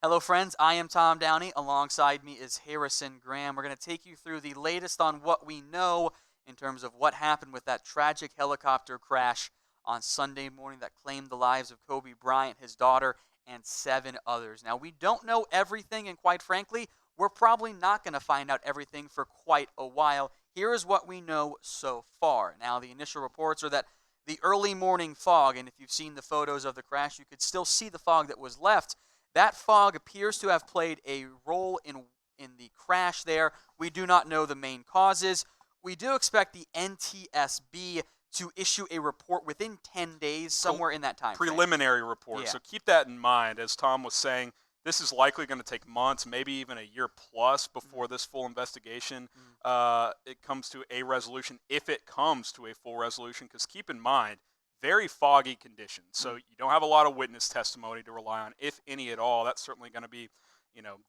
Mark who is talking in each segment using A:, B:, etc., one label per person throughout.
A: Hello, friends. I am Tom Downey. Alongside me is Harrison Graham. We're going to take you through the latest on what we know in terms of what happened with that tragic helicopter crash on Sunday morning that claimed the lives of Kobe Bryant, his daughter, and 7 others. Now, we don't know everything, and quite frankly, we're probably not going to find out everything for quite a while. Here is what we know so far. Now, the initial reports are that the early morning fog, and if you've seen the photos of the crash, you could still see the fog that was left. That fog appears to have played a role in the crash there. We do not know the main causes. We do expect the NTSB to issue a report within 10 days, somewhere in that time frame.
B: Preliminary report.
A: Yeah.
B: So keep that in mind. As Tom was saying, this is likely going to take months, maybe even a year plus before this full investigation it comes to a resolution, if it comes to a full resolution. Because keep in mind, very foggy conditions. So you don't have a lot of witness testimony to rely on, if any at all. That's certainly going to be,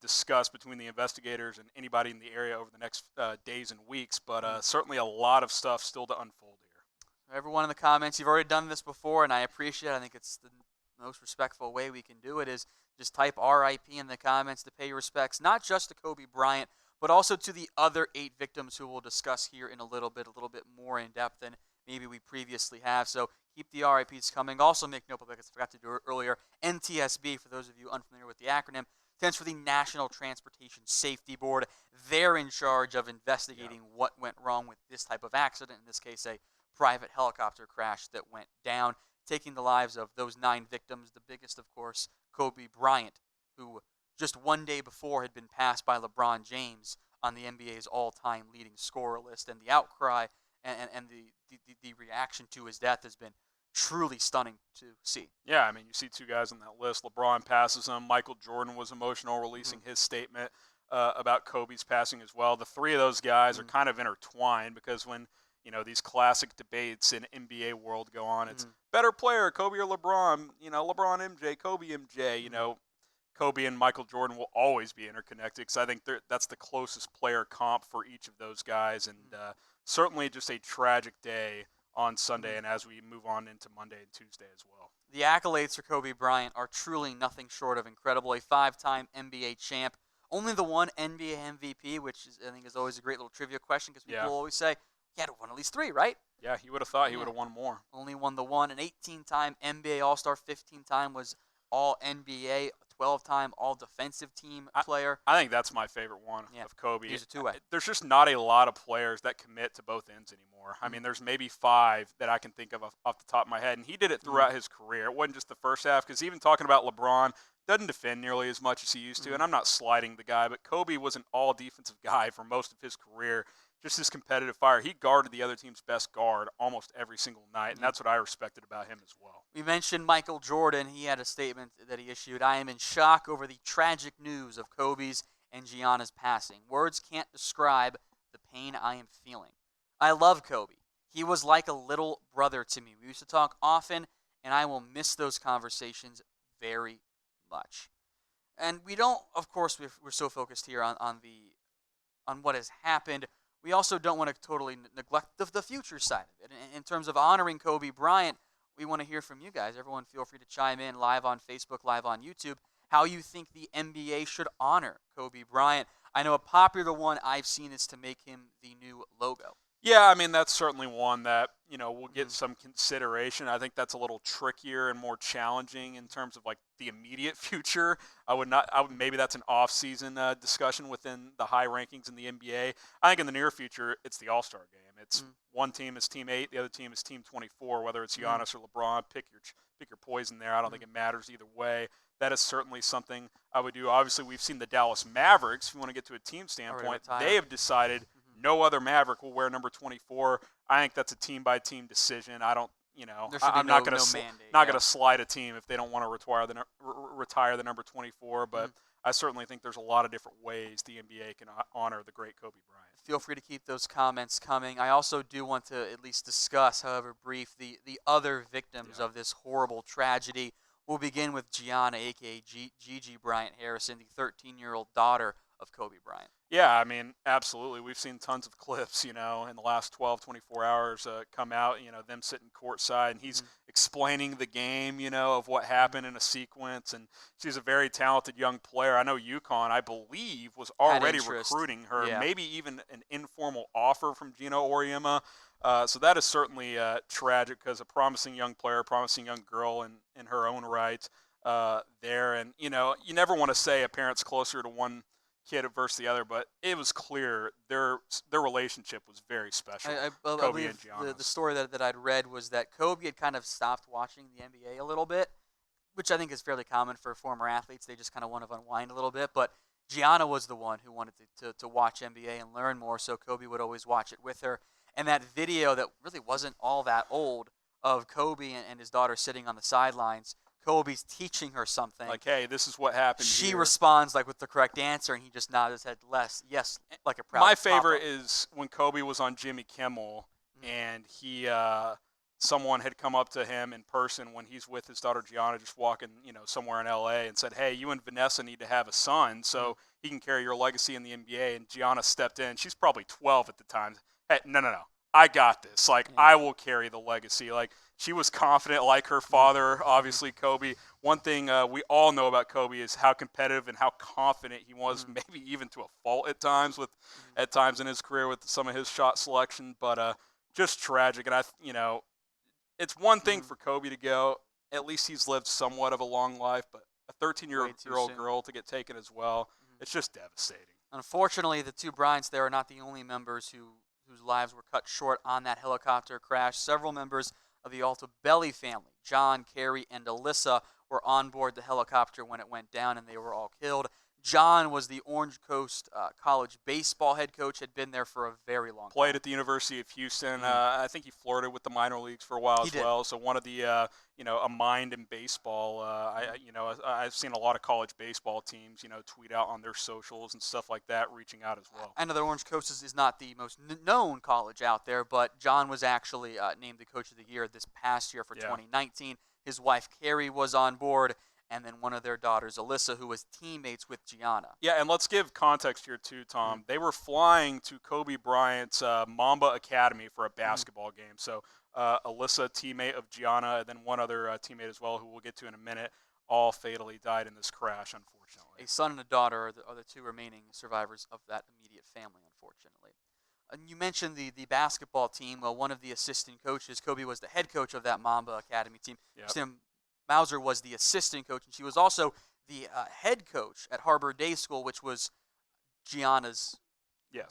B: discussed between the investigators and anybody in the area over the next days and weeks. But certainly a lot of stuff still to unfold here.
A: Everyone in the comments, you've already done this before, and I appreciate it. I think it's the most respectful way we can do it is just type RIP in the comments to pay your respects, not just to Kobe Bryant, but also to the other 8 victims who we'll discuss here in a little bit more in depth than maybe we previously have. So keep the RIPs coming. Also make note, because I forgot to do it earlier, NTSB, for those of you unfamiliar with the acronym, stands for the National Transportation Safety Board. They're in charge of investigating what went wrong with this type of accident, in this case a private helicopter crash that went down, taking the lives of those 9 victims, the biggest, of course, Kobe Bryant, who just one day before had been passed by LeBron James on the NBA's all-time leading scorer list. And the outcry and the reaction to his death has been truly stunning to see.
B: Yeah, I mean, you see 2 guys on that list. LeBron passes him. Michael Jordan was emotional releasing his statement about Kobe's passing as well. The 3 of those guys are kind of intertwined, because when these classic debates in NBA world go on, it's better player, Kobe or LeBron, LeBron MJ, Kobe MJ, Kobe and Michael Jordan will always be interconnected, because I think that's the closest player comp for each of those guys. And certainly just a tragic day on Sunday, and as we move on into Monday and Tuesday as well.
A: The accolades for Kobe Bryant are truly nothing short of incredible. A 5-time NBA champ, only the one NBA MVP, which I think is always a great little trivia question, because people always say, he had won at least 3, right?
B: Yeah, he would have thought he would have won more.
A: Only won the one. An 18-time NBA All-Star, 15-time was All-NBA, 12-time All-Defensive Team player.
B: I think that's my favorite one of Kobe.
A: He's a two-way.
B: There's just not a lot of players that commit to both ends anymore. I mean, there's maybe 5 that I can think of off the top of my head, and he did it throughout his career. It wasn't just the first half, because even talking about LeBron, doesn't defend nearly as much as he used to, and I'm not slighting the guy, but Kobe was an all-defensive guy for most of his career. Just his competitive fire. He guarded the other team's best guard almost every single night, and that's what I respected about him as well.
A: We mentioned Michael Jordan. He had a statement that he issued. I am in shock over the tragic news of Kobe's and Gianna's passing. Words can't describe the pain I am feeling. I love Kobe. He was like a little brother to me. We used to talk often, and I will miss those conversations very much. And we don't, of course, we're so focused here on what has happened. We also don't want to totally neglect the future side of it. In terms of honoring Kobe Bryant, we want to hear from you guys. Everyone feel free to chime in live on Facebook, live on YouTube, how you think the NBA should honor Kobe Bryant. I know a popular one I've seen is to make him the new logo.
B: Yeah, I mean, that's certainly one that, will get some consideration. I think that's a little trickier and more challenging in terms of, like, the immediate future. Maybe that's an off-season discussion within the high rankings in the NBA. I think in the near future, it's the All-Star game. It's one team is Team 8, the other team is Team 24, whether it's Giannis or LeBron. Pick your poison there. I don't think it matters either way. That is certainly something I would do. Obviously, we've seen the Dallas Mavericks, if you want to get to a team standpoint, they have decided no other Maverick will wear number 24. I think that's a team-by-team decision. I don't, I'm not going to slide a team if they don't want to retire the number 24. But I certainly think there's a lot of different ways the NBA can honor the great Kobe Bryant.
A: Feel free to keep those comments coming. I also do want to at least discuss, however brief, the other victims of this horrible tragedy. We'll begin with Gianna, aka Gigi Bryant Harrison, the 13-year-old daughter of Kobe Bryant.
B: Yeah, I mean, absolutely. We've seen tons of clips, in the last 12, 24 hours come out, them sitting courtside, and he's
A: Mhm.
B: explaining the game, of what happened in a sequence. And she's a very talented young player. I know UConn, I believe, was
A: Had
B: already
A: interest.
B: recruiting her,
A: Yeah.
B: maybe even an informal offer from Gino Auriemma. So that is certainly tragic because a promising young player, promising young girl in her own right there. And, you never want to say a parent's closer to one kid versus the other, but it was clear their relationship was very special.
A: I
B: Kobe and
A: believe the
B: Gianna's.
A: story that I'd read was that Kobe had kind of stopped watching the NBA a little bit, which I think is fairly common for former athletes. They just kind of want to unwind a little bit. But Gianna was the one who wanted to watch NBA and learn more, so Kobe would always watch it with her. And that video that really wasn't all that old of Kobe and his daughter sitting on the sidelines, Kobe's teaching her something.
B: Like, hey, this is what happened
A: She
B: here.
A: responds like with the correct answer, and he just nods his head yes, like a proud
B: My favorite
A: papa.
B: is when Kobe was on Jimmy Kimmel,
A: Mhm.
B: and someone had come up to him in person when he's with his daughter Gianna, just walking, somewhere in LA, and said, "Hey, you and Vanessa need to have a son, so he can carry your legacy in the NBA." And Gianna stepped in. She's probably 12 at the time. Hey, no, I got this. Like,
A: Yeah.
B: I will carry the legacy. Like, she was confident, like her father, obviously Kobe. One thing we all know about Kobe is how competitive and how confident he was, maybe even to a fault at times in his career with some of his shot selection. But just tragic. And it's one thing for Kobe to go. At least he's lived somewhat of a long life, but a
A: Way
B: 13-year-old
A: too soon.
B: girl to get taken as well, it's just devastating.
A: Unfortunately, the two Bryants there are not the only members whose lives were cut short on that helicopter crash. Several members of the Altobelli family, John, Keri, and Alyssa, were on board the helicopter when it went down, and they were all killed. John was the Orange Coast College baseball head coach, had been there for a very long time.
B: Played at the University of Houston. I think he flirted with the minor leagues for a while
A: He
B: as
A: did.
B: well. So one of the, a mind in baseball. I've seen a lot of college baseball teams, tweet out on their socials and stuff like that, reaching out as well.
A: I know that Orange Coast is not the most known college out there, but John was actually named the Coach of the Year this past year for 2019. His wife, Keri, was on board, and then one of their daughters, Alyssa, who was teammates with Gianna.
B: Yeah, and let's give context here too, Tom. They were flying to Kobe Bryant's Mamba Academy for a basketball game. So Alyssa, teammate of Gianna, and then one other teammate as well, who we'll get to in a minute, all fatally died in this crash, unfortunately.
A: A son and a daughter are the two remaining survivors of that immediate family, unfortunately. And you mentioned the basketball team. Well, one of the assistant coaches, Kobe was the head coach of that Mamba Academy team.
B: Yep.
A: Christina Mauser was the assistant coach, and she was also the head coach at Harbor Day School, which was Gianna's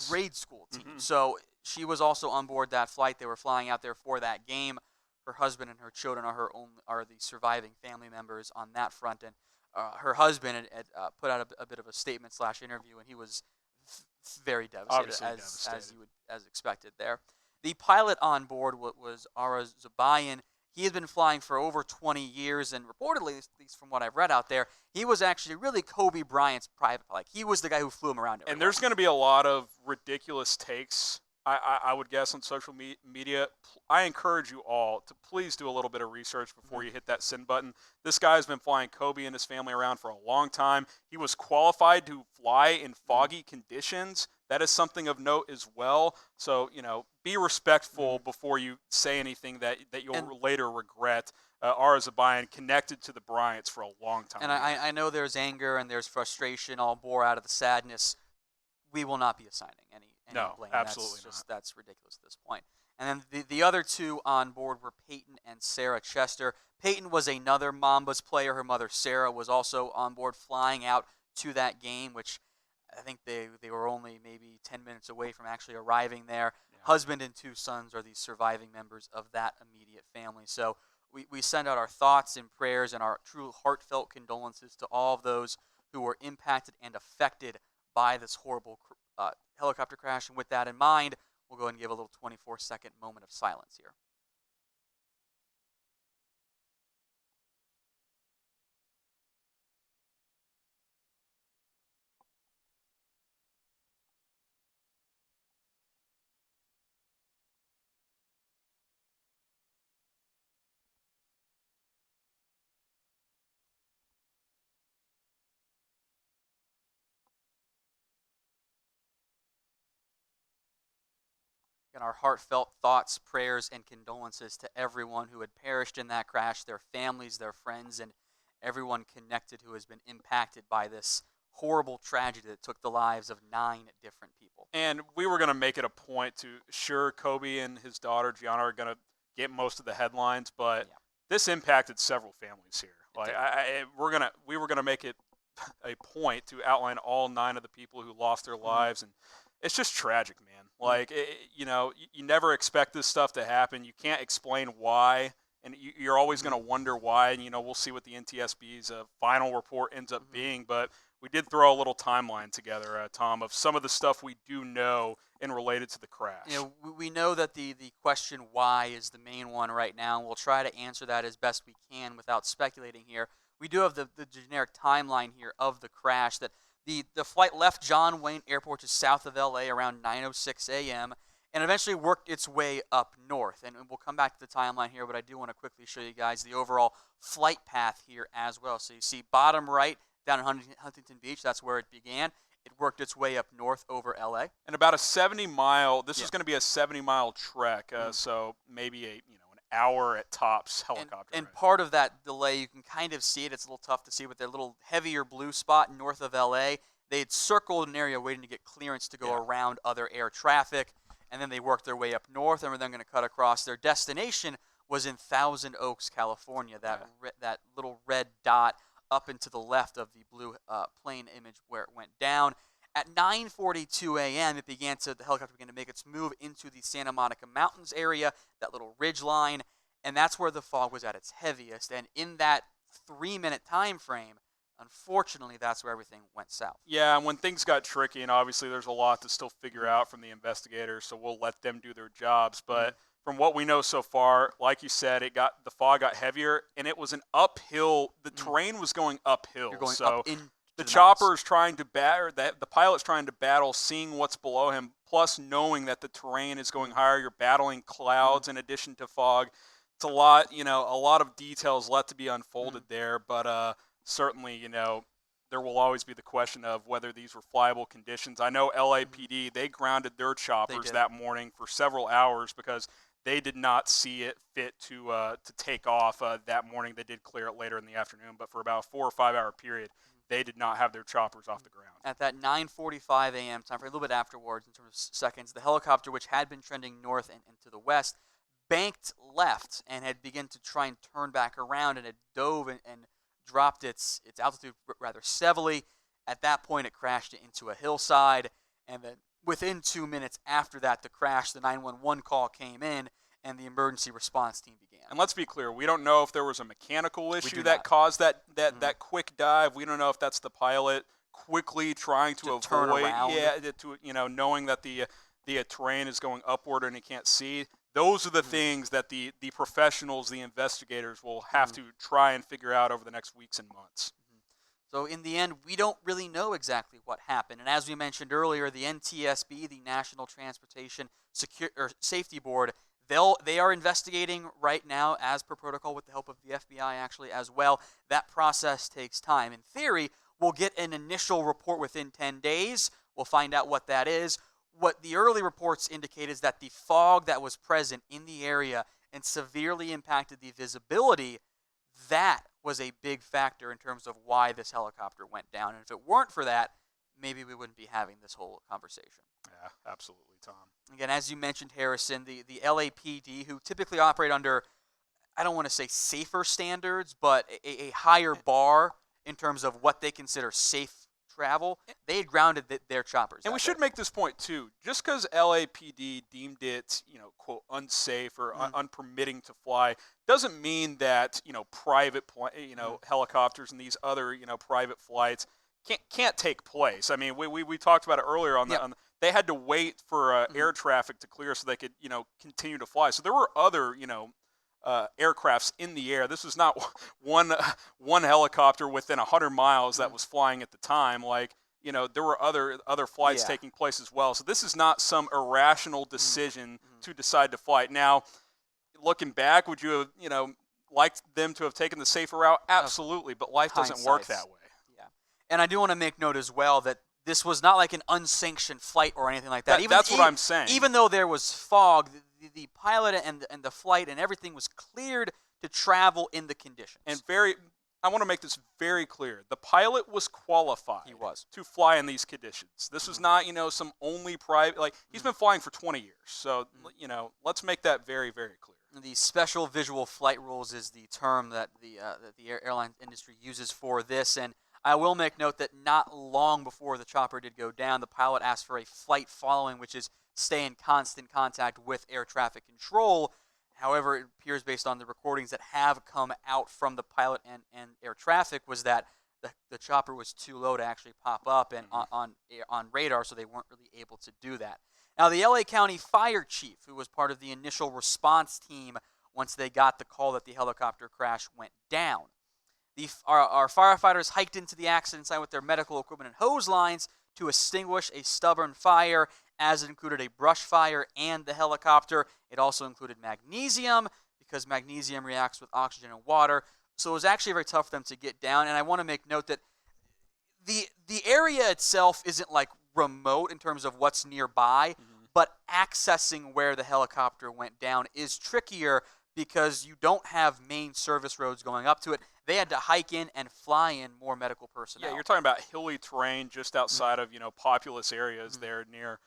A: grade school team. So she was also on board that flight. They were flying out there for that game. Her husband and her children are the surviving family members on that front. And her husband had put out a bit of a statement / interview, and he was very devastated, as expected there. The pilot on board was Alyssa Altobelli. He has been flying for over 20 years, and reportedly, at least from what I've read out there, he was actually really Kobe Bryant's private pilot. He was the guy who flew him around everywhere.
B: And there's going to be a lot of ridiculous takes, I would guess, on social media. I encourage you all to please do a little bit of research before you hit that send button. This guy has been flying Kobe and his family around for a long time. He was qualified to fly in foggy conditions. That is something of note as well. So, be respectful before you say anything that you'll later regret. Alyssa Altobelli connected to the Bryants for a long time.
A: And I know there's anger and there's frustration all bore out of the sadness. We will not be assigning any blame.
B: Absolutely not.
A: That's ridiculous at this point. And then the other two on board were Peyton and Sarah Chester. Peyton was another Mambas player. Her mother, Sarah, was also on board flying out to that game, which I think they were only maybe 10 minutes away from actually arriving there. Yeah. Husband and two sons are the surviving members of that immediate family. So we send out our thoughts and prayers and our true heartfelt condolences to all of those who were impacted and affected by this horrible helicopter crash. And with that in mind, we'll go ahead and give a little 24-second moment of silence here. And our heartfelt thoughts, prayers, and condolences to everyone who had perished in that crash, their families, their friends, and everyone connected who has been impacted by this horrible tragedy that took the lives of 9 different people.
B: And we were going to make it a point to, sure, Kobe and his daughter, Gianna, are going to get most of the headlines, but this impacted several families here. Like, we were going to make it a point to outline all 9 of the people who lost their lives, and it's just tragic, man. Like, you never expect this stuff to happen. You can't explain why, and you're always going to wonder why. And we'll see what the NTSB's final report ends up being. But we did throw a little timeline together, Tom, of some of the stuff we do know and related to the crash.
A: We know that the question why is the main one right now, and we'll try to answer that as best we can without speculating here. We do have the generic timeline here of the crash that the flight left John Wayne Airport just south of L.A. around 9:06 a.m. and eventually worked its way up north. And we'll come back to the timeline here, but I do want to quickly show you guys the overall flight path here as well. So you see bottom right down in Huntington Beach, that's where it began. It worked its way up north over L.A.
B: And about a 70-mile, this is going to be a 70-mile trek, so maybe an hour at tops helicopter.
A: And part of that delay, you can kind of see it. It's a little tough to see, but their little heavier blue spot north of L.A., they had circled an area waiting to get clearance to go around other air traffic, and then they worked their way up north, and were then going to cut across. Their destination was in Thousand Oaks, California, that little red dot up and to the left of the blue plane image where it went down. At 9:42 a.m., the helicopter began to make its move into the Santa Monica Mountains area, that little ridge line, and that's where the fog was at its heaviest. And in that 3-minute time frame, unfortunately, that's where everything went south.
B: Yeah, and when things got tricky, and obviously there's a lot to still figure out from the investigators, so we'll let them do their jobs. But from what we know so far, like you said, the fog got heavier, and it was an uphill. The terrain was going uphill.
A: You're going
B: so
A: up in
B: the chopper's trying to the pilot's trying to battle seeing what's below him, plus knowing that the terrain is going higher. You're battling clouds in addition to fog. It's a lot, a lot of details left to be unfolded there, but certainly, there will always be the question of whether these were flyable conditions. I know LAPD, they grounded their choppers that morning for several hours because they did not see it fit to take off that morning. They did clear it later in the afternoon, but for about a 4 or 5 hour period, they did not have their choppers off the ground.
A: At that 9:45 a.m. time, for a little bit afterwards in terms of seconds, the helicopter, which had been trending north and to the west, banked left and had begun to try and turn back around, and it dove and dropped its altitude rather severely. At that point, it crashed into a hillside, and then within 2 minutes after that, the crash, the 911 call came in, and the emergency response team began.
B: And let's be clear, we don't know if there was a mechanical issue that caused that quick dive. We don't know if that's the pilot quickly trying to avoid
A: turn around.
B: Knowing that the terrain is going upward and he can't see. Those are the things that the professionals, the investigators will have to try and figure out over the next weeks and months.
A: So in the end, we don't really know exactly what happened. And as we mentioned earlier, the NTSB, the National Transportation Safety Board, they are investigating right now as per protocol with the help of the FBI actually as well. That process takes time. In theory, we'll get an initial report within 10 days. We'll find out what that is. What the early reports indicate is that the fog that was present in the area and severely impacted the visibility, that was a big factor in terms of why this helicopter went down. And if it weren't for that, maybe we wouldn't be having this whole conversation.
B: Yeah, absolutely, Tom.
A: Again, as you mentioned, Harrison, the LAPD, who typically operate under, I don't want to say safer standards, but a higher bar in terms of what they consider safe travel, they had grounded their choppers.
B: And we should make this point, too. Just because LAPD deemed it, quote, unsafe or unpermitting to fly, doesn't mean that, private, helicopters and these other, private flights can't take place. I mean, we talked about it earlier they had to wait for air traffic to clear so they could, continue to fly. So there were other, aircrafts in the air. This was not one helicopter within 100 miles that was flying at the time. Like, there were other flights taking place as well. So this is not some irrational decision to decide to fly. Now, looking back, would you have, liked them to have taken the safer route? Absolutely, but life doesn't work that way.
A: Yeah. And I do want to make note as well that this was not like an unsanctioned flight or anything like that.
B: That's what I'm saying.
A: Even though there was fog, the pilot and the flight and everything was cleared to travel in the conditions.
B: And I want to make this very clear. The pilot was qualified.
A: He was.
B: To fly in these conditions. This was not, some only private. Like, he's been flying for 20 years. So, let's make that very, very clear.
A: The special visual flight rules is the term that the airline industry uses for this. And I will make note that not long before the chopper did go down, the pilot asked for a flight following, which is stay in constant contact with air traffic control. However, it appears based on the recordings that have come out from the pilot and air traffic was that the chopper was too low to actually pop up and on radar, so they weren't really able to do that. Now, the LA County Fire Chief, who was part of the initial response team once they got the call that the helicopter crash went down. Our firefighters hiked into the accident site with their medical equipment and hose lines to extinguish a stubborn fire, as it included a brush fire and the helicopter. It also included magnesium, because magnesium reacts with oxygen and water. So it was actually very tough for them to get down. And I want to make note that the area itself isn't like remote in terms of what's nearby, but accessing where the helicopter went down is trickier because you don't have main service roads going up to it. They had to hike in and fly in more medical personnel.
B: Yeah, you're talking about hilly terrain just outside of, populous areas there near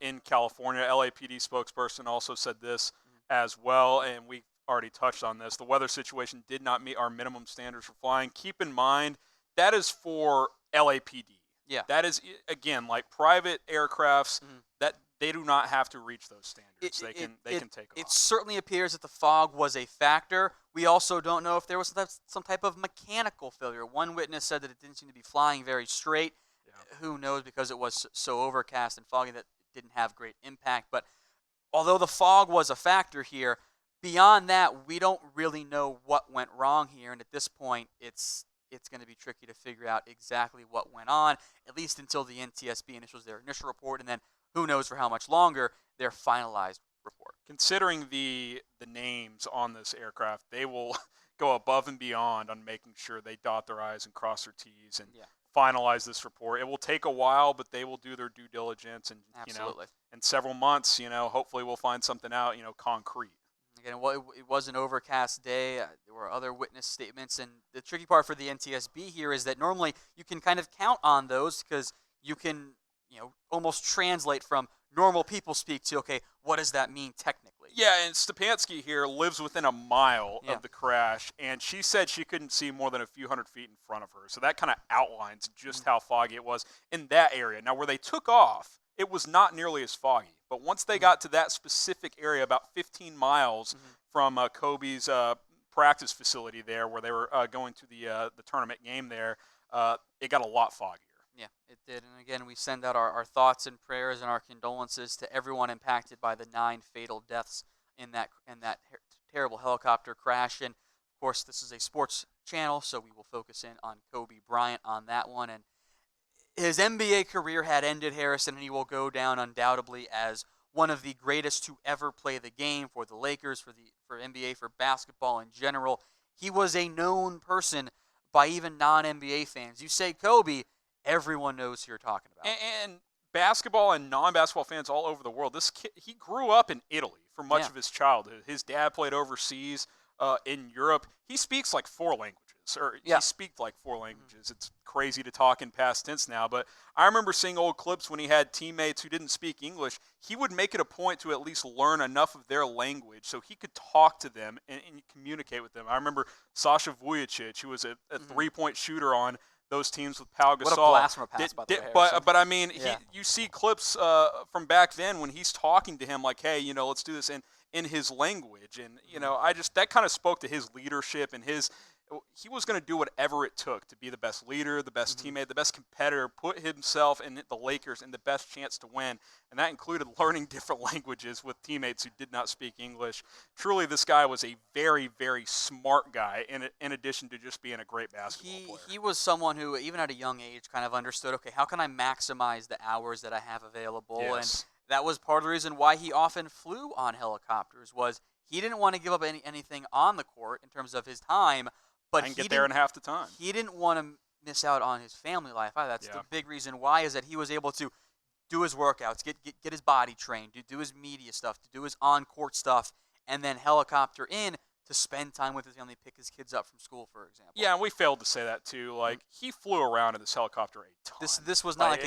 B: in California. LAPD spokesperson also said this as well, and we already touched on this. The weather situation did not meet our minimum standards for flying. Keep in mind, that is for LAPD.
A: Yeah.
B: That is, again, like private aircrafts, that they do not have to reach those standards. They can take off.
A: It certainly appears that the fog was a factor. We also don't know if there was some type of mechanical failure. One witness said that it didn't seem to be flying very straight. Yeah. Who knows, because it was so overcast and foggy that it didn't have great impact. But although the fog was a factor here, beyond that, we don't really know what went wrong here. And at this point, it's going to be tricky to figure out exactly what went on, at least until the NTSB initials their initial report, and then who knows for how much longer, their finalized report.
B: Considering the names on this aircraft, they will go above and beyond on making sure they dot their I's and cross their T's and finalize this report. It will take a while, but they will do their due diligence, and
A: Absolutely.
B: In several months, hopefully we'll find something out, concrete.
A: Again, it was an overcast day. There were other witness statements, and the tricky part for the NTSB here is that normally you can kind of count on those because you can, almost translate from normal people speak to, okay, what does that mean technically?
B: Yeah, and Stepanski here lives within a mile of the crash, and she said she couldn't see more than a few hundred feet in front of her. So that kind of outlines just how foggy it was in that area. Now, where they took off, it was not nearly as foggy. But once they got to that specific area, about 15 miles from Kobe's practice facility there, where they were going to the tournament game there, it got a lot foggier.
A: Yeah, it did. And again, we send out our thoughts and prayers and our condolences to everyone impacted by the 9 fatal deaths in that terrible helicopter crash. And, of course, this is a sports channel, so we will focus in on Kobe Bryant on that one. And his NBA career had ended, Harrison, and he will go down undoubtedly as one of the greatest to ever play the game for the Lakers, for NBA, for basketball in general. He was a known person by even non-NBA fans. You say Kobe, everyone knows who you're talking about.
B: And basketball and non-basketball fans all over the world. This kid, he grew up in Italy for much of his childhood. His dad played overseas in Europe. He speaks like 4 languages. He speaks like 4 languages. It's crazy to talk in past tense now, but I remember seeing old clips when he had teammates who didn't speak English. He would make it a point to at least learn enough of their language so he could talk to them and communicate with them. I remember Sasha Vujicic, who was a 3-point shooter on those teams with Pau Gasol.
A: What a blast from a pass, by the way.
B: But I mean, you see clips from back then when he's talking to him like, hey, let's do this in his language. And, that kind of spoke to his leadership and he was going to do whatever it took to be the best leader, the best teammate, the best competitor, put himself and the Lakers in the best chance to win. And that included learning different languages with teammates who did not speak English. Truly, this guy was a very, very smart guy in addition to just being a great basketball player.
A: He was someone who, even at a young age, kind of understood, okay, how can I maximize the hours that I have available?
B: Yes.
A: And that was part of the reason why he often flew on helicopters, was he didn't want to give up anything on the court in terms of his time. But
B: I can get there in half the time.
A: He didn't want to miss out on his family life. That's
B: Yeah.
A: the big reason why, is that he was able to do his workouts, get his body trained, do his media stuff, to do his on-court stuff, and then helicopter in to spend time with his family, pick his kids up from school, for example.
B: Yeah, and we failed to say that too. Like, he flew around in this helicopter a ton.
A: This was not like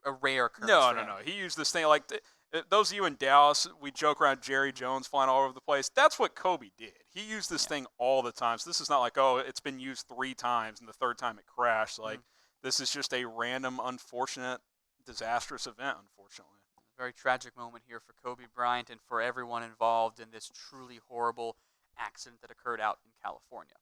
A: a rare occurrence.
B: No. He used this thing like those of you in Dallas, we joke around Jerry Jones flying all over the place. That's what Kobe did. He used this thing all the time. So this is not like, oh, it's been used 3 times and the third time it crashed. Like, this is just a random, unfortunate, disastrous event, unfortunately.
A: Very tragic moment here for Kobe Bryant and for everyone involved in this truly horrible accident that occurred out in California.